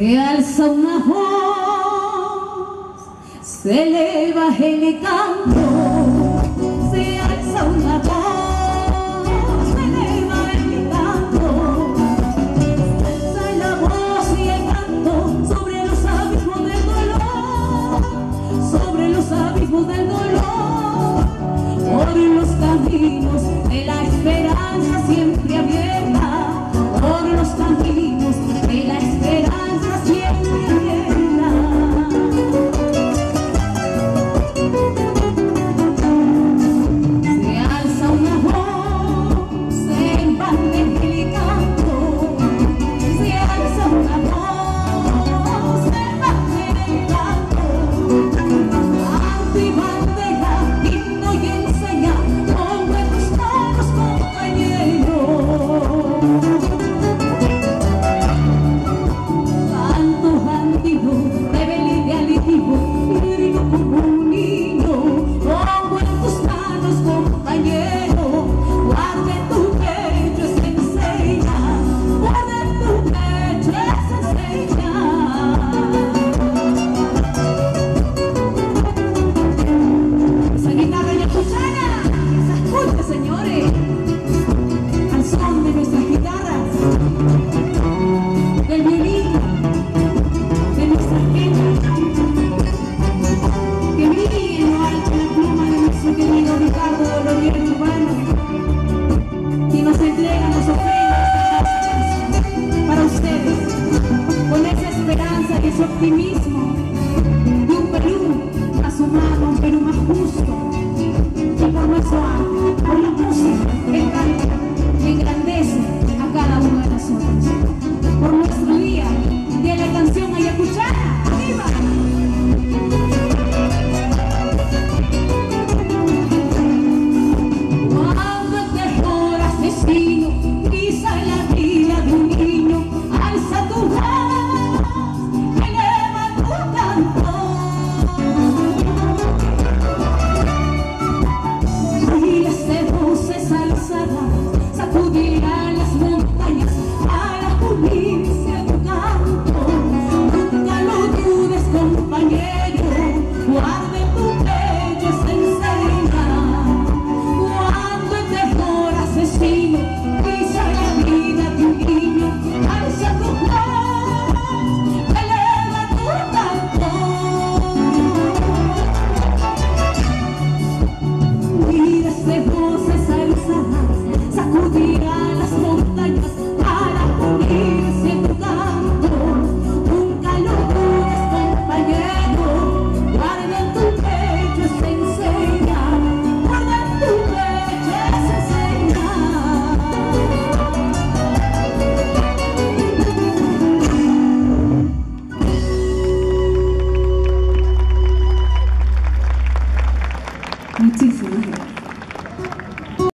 Se alza una voz, se eleva el canto, se alza una voz, se eleva el canto, se alza la voz y el canto sobre los abismos del dolor, sobre los abismos del dolor, por los caminos de la esperanza siempre abierta, por los caminos de la esperanza siempre abierta. Se alza una voz, se expande el canto, se alza una voz, se expande el canto, canto y bandera, himno y enseña, con buenos manos compañeros. Canto antiguo, rebelde idealitivo, grito como un niño, pongo en tus manos, compañero, guarda en tu pecho esa enseña, guarda en tu pecho esa enseña. Esa guitarra y la cuchara, que se escuche, señores, al son de nuestras guitarras, del violín, de nuestra gente, que brille en lo alto la pluma de nuestro querido Ricardo Dolorier Urbano, quien nos entrega, nos ofrece para ustedes, con esa esperanza y ese optimismo de un Perú a su mano, un Perú más justo, y por nuestro arte, por la música, el canto, que engrandece a cada uno de nosotros. Por nuestro día de la canción ayacuchana, ¡arriba! Cuando el terror asesino pisa la vida de un niño, alza tu voz, eleva tu canto. Miles de voces alzadas sacudirán las montañas para unirse a tu canto. Nunca lo dudes, compañero, guarda en tu pecho esa enseña. Cuando el terror asesino pisa la vida de un niño, alza tu voz, eleva tu canto. Miles de voces